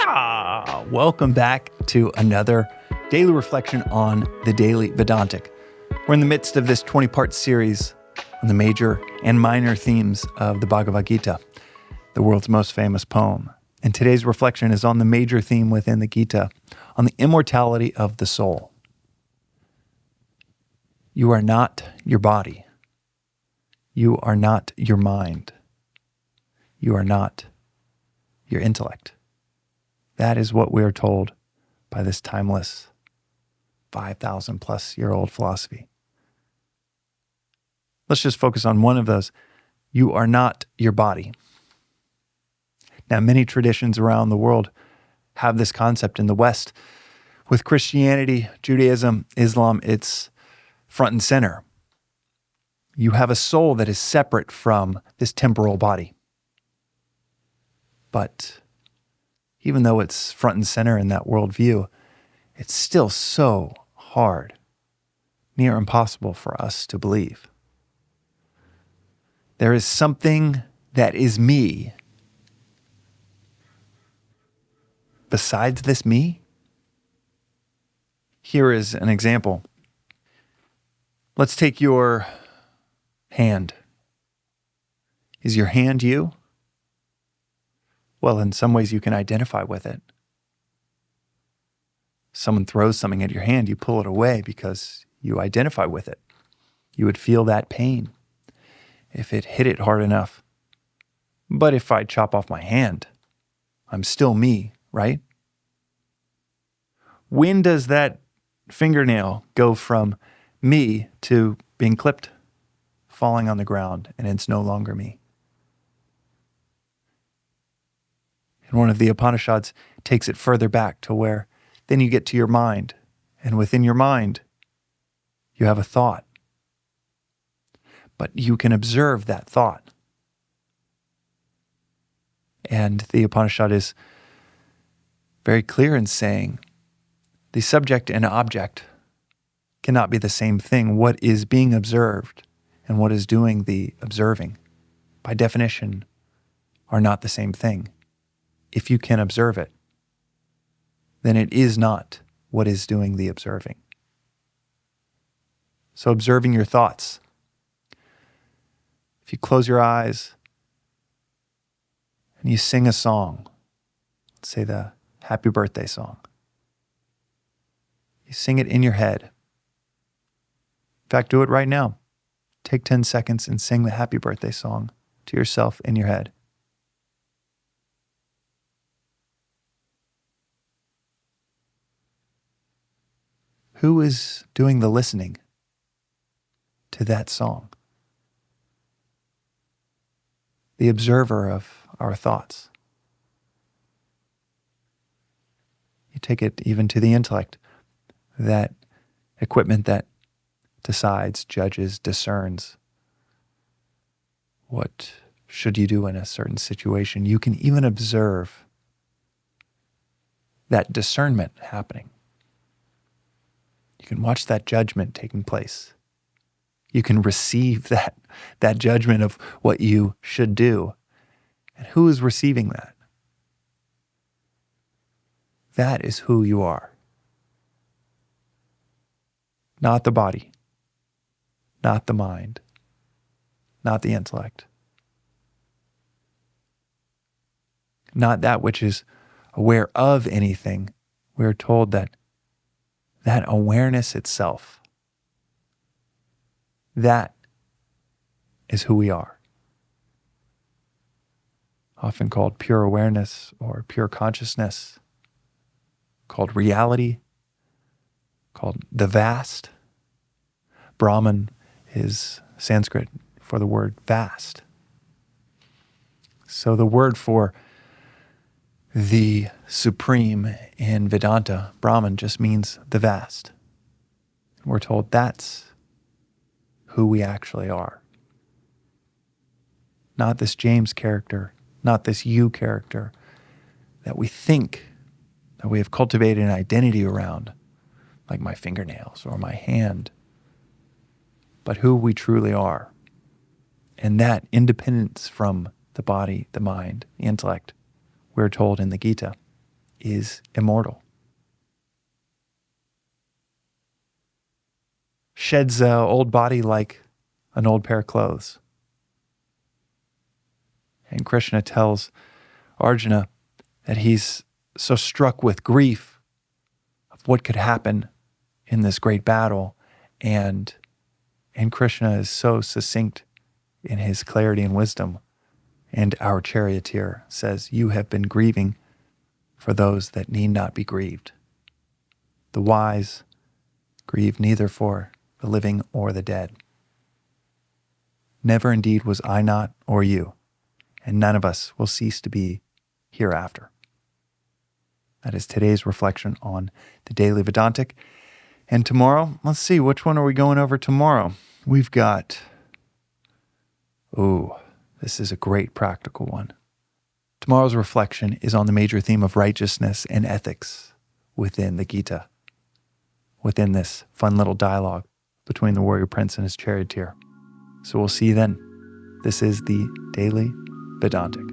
Welcome back to another daily reflection on the Daily Vedantic. We're in the midst of this 20-part series on the major and minor themes of the Bhagavad Gita, the world's most famous poem. And today's reflection is on the major theme within the Gita, on the immortality of the soul. You are not your body. You are not your mind. You are not your intellect. That is what we are told by this timeless 5,000 plus year old philosophy. Let's just focus on one of those. You are not your body. Now, many traditions around the world have this concept. In the West, with Christianity, Judaism, Islam, it's front and center. You have a soul that is separate from this temporal body. But even though it's front and center in that worldview, it's still so hard, near impossible for us to believe. There is something that is me besides this me. Here is an example. Let's take your hand. Is your hand you? Well, in some ways you can identify with it. Someone throws something at your hand, you pull it away because you identify with it. You would feel that pain if it hit it hard enough. But if I chop off my hand, I'm still me, right? When does that fingernail go from me to being clipped, falling on the ground, and it's no longer me? And one of the Upanishads takes it further back to where then you get to your mind. And within your mind, you have a thought. But you can observe that thought. And the Upanishad is very clear in saying the subject and object cannot be the same thing. What is being observed and what is doing the observing, by definition, are not the same thing. If you can observe it, then it is not what is doing the observing. So observing your thoughts. If you close your eyes and you sing a song, let's say the happy birthday song, you sing it in your head. In fact, do it right now. Take 10 seconds and sing the happy birthday song to yourself in your head. Who is doing the listening to that song? The observer of our thoughts. You take it even to the intellect, that equipment that decides, judges, discerns what should you do in a certain situation. You can even observe that discernment happening. You can watch that judgment taking place. You can receive that judgment of what you should do. And who is receiving that? That is who you are. Not the body, not the mind, not the intellect. Not that which is aware of anything. We are told that awareness itself, that is who we are. Often called pure awareness or pure consciousness, called reality, called the vast. Brahman is Sanskrit for the word vast. So the word for the supreme in Vedanta, Brahman, just means the vast. We're told that's who we actually are. Not this James character, not this you character that we think that we have cultivated an identity around, like my fingernails or my hand, but who we truly are. And that independence from the body, the mind, the intellect, we're told in the Gita, is immortal. Sheds an old body like an old pair of clothes. And Krishna tells Arjuna that he's so struck with grief of what could happen in this great battle. And Krishna is so succinct in his clarity and wisdom. And our charioteer says, "You have been grieving for those that need not be grieved. The wise grieve neither for the living or the dead. Never indeed was I not or you, and none of us will cease to be hereafter." That is today's reflection on the Daily Vedantic. And tomorrow, let's see, which one are we going over tomorrow? We've got, this is a great practical one. Tomorrow's reflection is on the major theme of righteousness and ethics within the Gita, within this fun little dialogue between the warrior prince and his charioteer. So we'll see you then. This is the Daily Vedantic.